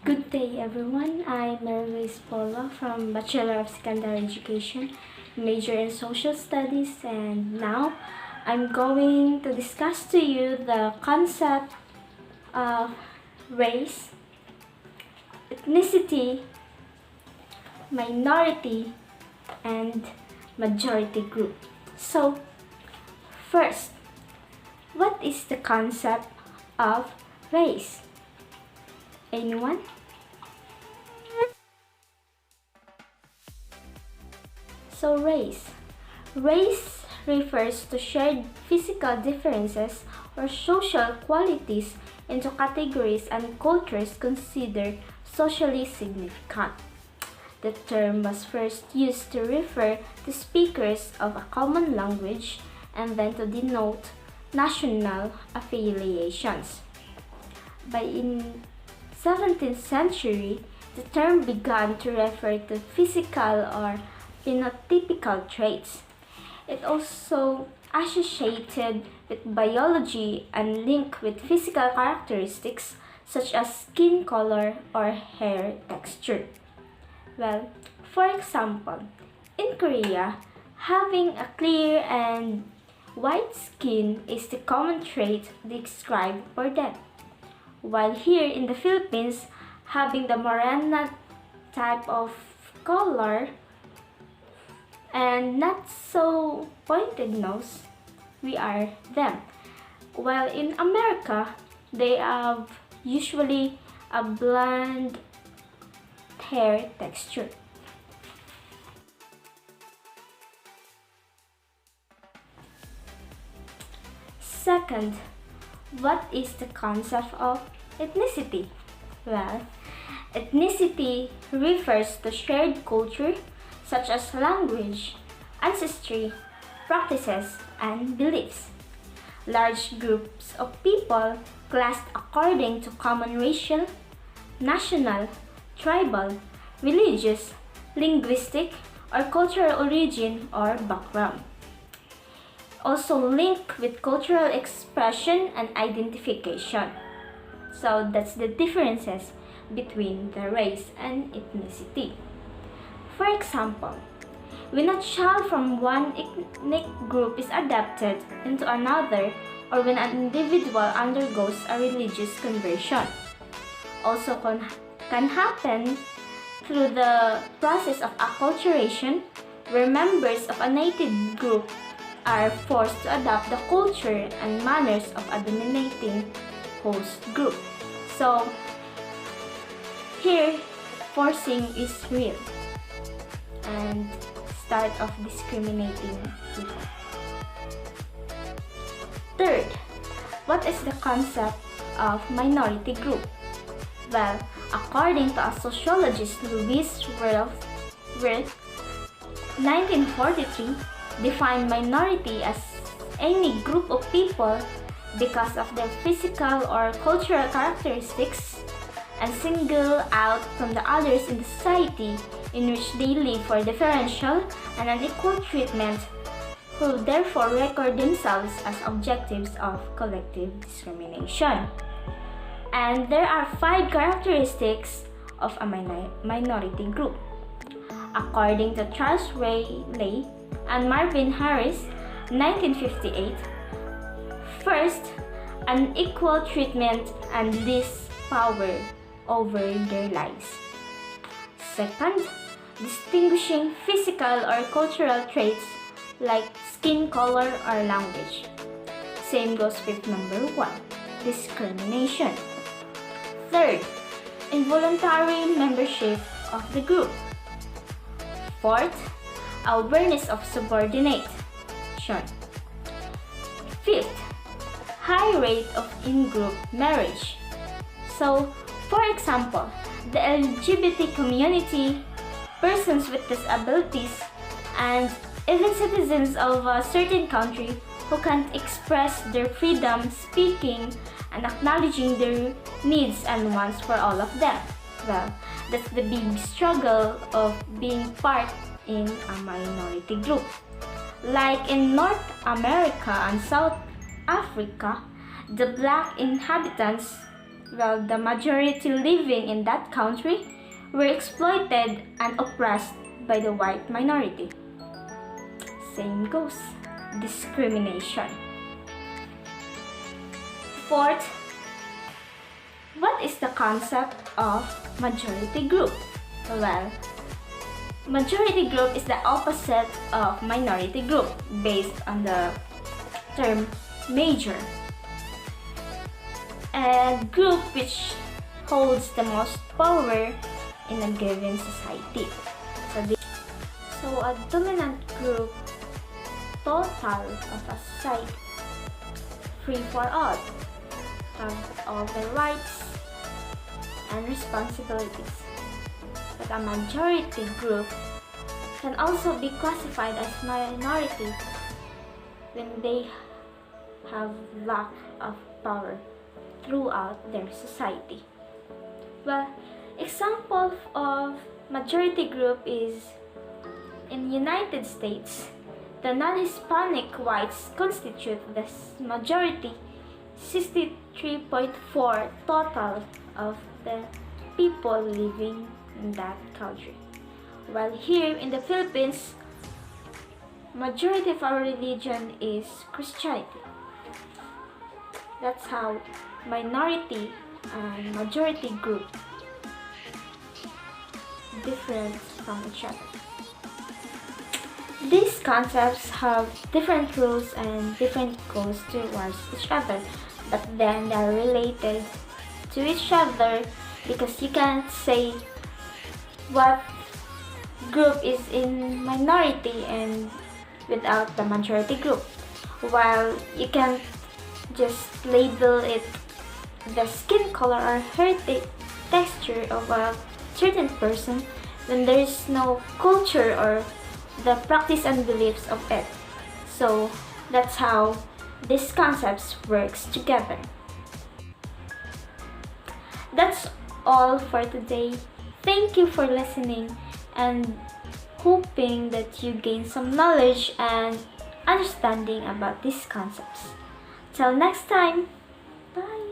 Good day everyone, I'm Melvis Polo from Bachelor of Secondary Education, major in Social Studies, and now I'm going to discuss to you the concept of race, ethnicity, minority, and majority group. So, first, what is the concept of race? Anyone? So race. Race refers to shared physical differences or social qualities into categories and cultures considered socially significant. The term was first used to refer to speakers of a common language and then to denote national affiliations. In 17th century, the term began to refer to physical or phenotypical traits. It also associated with biology and linked with physical characteristics such as skin color or hair texture. Well, for example, in Korea, having a clear and white skin is the common trait described for them. While here in the Philippines, having the morena type of color and not so pointed nose, we are them. While in America, they have usually a blonde hair texture. Second, what is the concept of ethnicity? Well, ethnicity refers to shared culture such as language, ancestry, practices, and beliefs. Large groups of people classed according to common racial, national, tribal, religious, linguistic, or cultural origin or background. Also linked with cultural expression and identification. So that's the differences between the race and ethnicity. For example, when a child from one ethnic group is adopted into another, or when an individual undergoes a religious conversion. Also can happen through the process of acculturation, where members of a native group are forced to adopt the culture and manners of a dominating host group. So, here, forcing is real and start of discriminating people. Third, what is the concept of minority group? Well, according to a sociologist Louis Wirth, 1943, defined minority as any group of people because of their physical or cultural characteristics and single out from the others in the society in which they live for differential and unequal treatment, who therefore record themselves as objectives of collective discrimination. And there are 5 characteristics of a minority group. According to Charles Rayleigh and Marvin Harris, 1958, first, unequal treatment and least power over their lives. Second, distinguishing physical or cultural traits like skin color or language. Same goes with number 1, discrimination. Third, involuntary membership of the group. Fourth, awareness of subordination. Fifth, high rate of in-group marriage. So, for example, the LGBT community, persons with disabilities, and even citizens of a certain country who can't express their freedom speaking and acknowledging their needs and wants for all of them. Well, that's the big struggle of being part in a minority group. Like in North America and South Africa, the black inhabitants while the majority living in that country were exploited and oppressed by the white minority. Same goes, discrimination. Fourth, what is the concept of majority group? Well, majority group is the opposite of minority group based on the term major. A group which holds the most power in a given society. So a dominant group, total of a society, free for all, have all the rights and responsibilities. But a majority group can also be classified as minority when they have lack of power throughout their society. Well, example of majority group is in United States, the non-Hispanic whites constitute the majority, 63.4 total of the people living in that country. While here in the Philippines, majority of our religion is Christianity. That's how minority and majority group different from each other. These concepts have different rules and different goals towards each other, but then they are related to each other because you can't say what group is in minority and without the majority group, while you can't just label it the skin color or hair texture of a certain person when there is no culture or the practice and beliefs of it. So that's how these concepts works together. That's all for today. Thank you for listening and hoping that you gain some knowledge and understanding about these concepts. Till next time, bye!